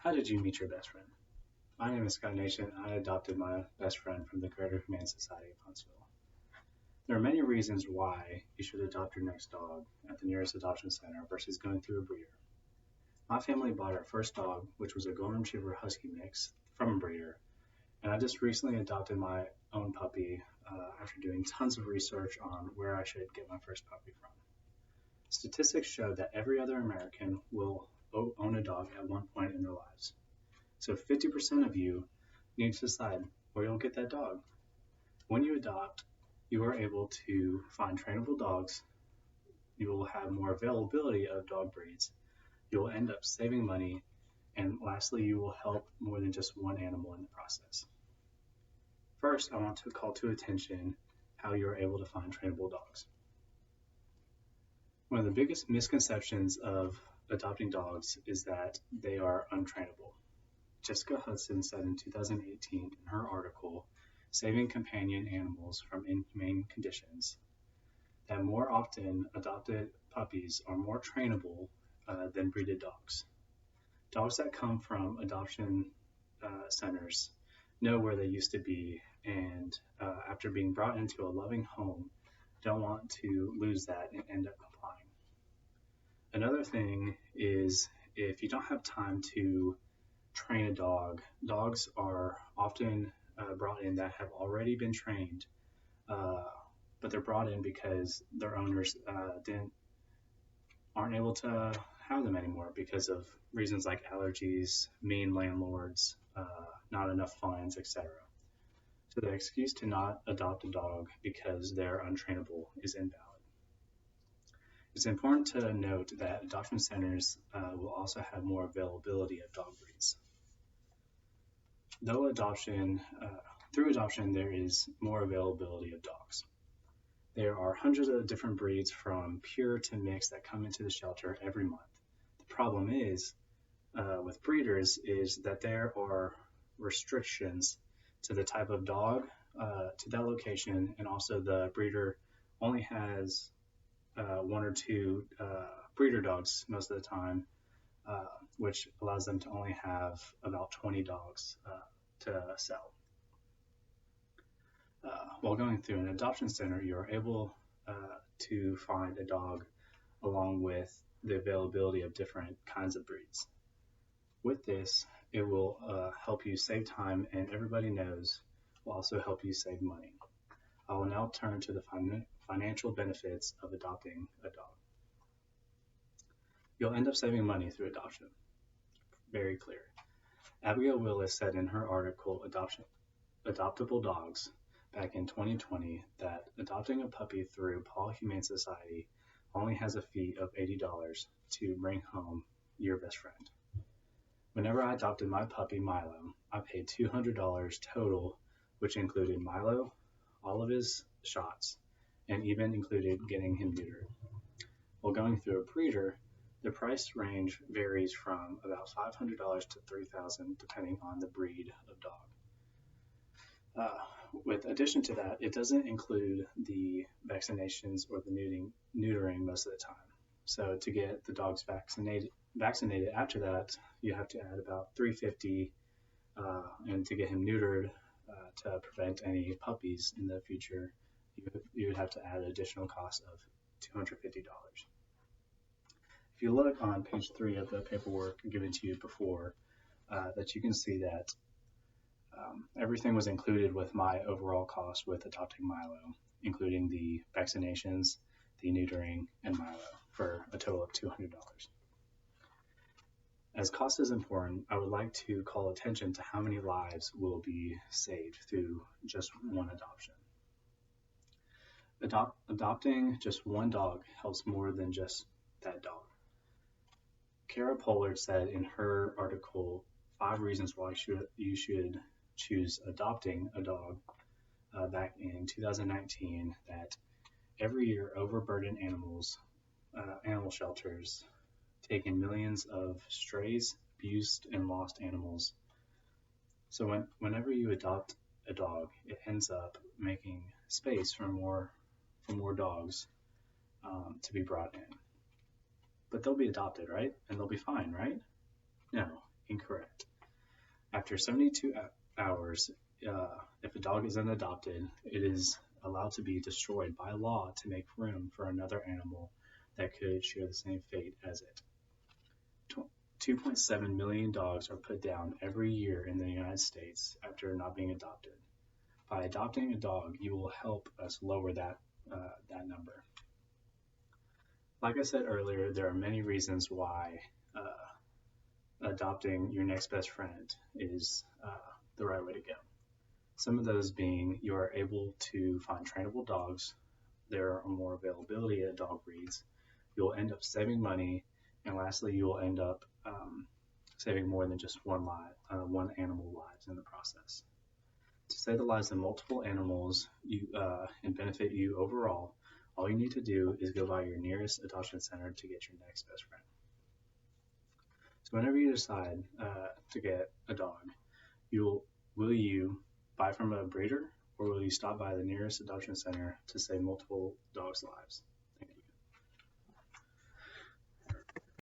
How did you meet your best friend? My name is Scott Nation. I adopted my best friend from the Greater Humane Society of Huntsville. There are many reasons why you should adopt your next dog at the nearest adoption center versus going through a breeder. My family bought our first dog, which was a Golden Retriever Husky mix, from a breeder, and I just recently adopted my own puppy after doing tons of research on where I should get my first puppy from. Statistics show that every other American will own a dog at one point in their lives. So 50% of you need to decide where you'll get that dog. When you adopt, you are able to find trainable dogs. You will have more availability of dog breeds. You will end up saving money. And lastly, you will help more than just one animal in the process. First, I want to call to attention how you are able to find trainable dogs. One of the biggest misconceptions of adopting dogs is that they are untrainable. Jessica Hudson said in 2018 in her article, Saving Companion Animals from Inhumane Conditions, that more often adopted puppies are more trainable than breeded dogs. Dogs that come from adoption centers know where they used to be, and after being brought into a loving home, don't want to lose that and end up complying. Another thing is if you don't have time to train a dog, dogs are often brought in that have already been trained, but they're brought in because their owners aren't able to have them anymore because of reasons like allergies, mean landlords, not enough funds, etc. So the excuse to not adopt a dog because they're untrainable is invalid. It's important to note that adoption centers will also have more availability of dog breeds. Through adoption, there is more availability of dogs. There are hundreds of different breeds from pure to mixed that come into the shelter every month. The problem is with breeders is that there are restrictions to the type of dog, to that location, and also the breeder only has one or two breeder dogs most of the time, which allows them to only have about 20 dogs to sell. While going through an adoption center, you're able to find a dog along with the availability of different kinds of breeds. With this, it will help you save time, and everybody knows will also help you save money. I will now turn to the financial benefits of adopting a dog. You'll end up saving money through adoption. Very clear. Abigail Willis said in her article, Adoptable Dogs, back in 2020, that adopting a puppy through Paul Humane Society only has a fee of $80 to bring home your best friend. Whenever I adopted my puppy Milo, I paid $200 total, which included Milo, all of his shots, and even included getting him neutered. While going through a breeder, the price range varies from about $500 to $3,000 depending on the breed of dog. With addition to that, it doesn't include the vaccinations or the neutering most of the time. So to get the dogs vaccinated after that, you have to add about $350, and to get him neutered to prevent any puppies in the future, you would have to add an additional cost of $250. If you look on page 3 of the paperwork given to you before, that you can see that everything was included with my overall cost with adopting Milo, including the vaccinations, the neutering, and Milo, for a total of $200. As cost is important, I would like to call attention to how many lives will be saved through just one adoption. Adopting just one dog helps more than just that dog. Kara Pollard said in her article, 5 reasons why you should choose adopting a dog, back in 2019, that every year overburdened animal shelters take in millions of strays, abused, and lost animals. So whenever you adopt a dog, it ends up making space for more dogs to be brought in. But they'll be adopted, right? And they'll be fine, right? No. incorrect. After 72 hours, if a dog is unadopted, it is allowed to be destroyed by law to make room for another animal that could share the same fate as it. 2.7 million dogs are put down every year in the United States after not being adopted. By adopting a dog, you will help us lower that number. Like I said earlier, there are many reasons why adopting your next best friend is the right way to go. Some of those being you are able to find trainable dogs, there are more availability at dog breeds, you'll end up saving money, and lastly, you will end up saving more than just one animal lives in the process. To save the lives of multiple animals and benefit you overall, all you need to do is go by your nearest adoption center to get your next best friend. So whenever you decide to get a dog, will you buy from a breeder, or will you stop by the nearest adoption center to save multiple dogs' lives?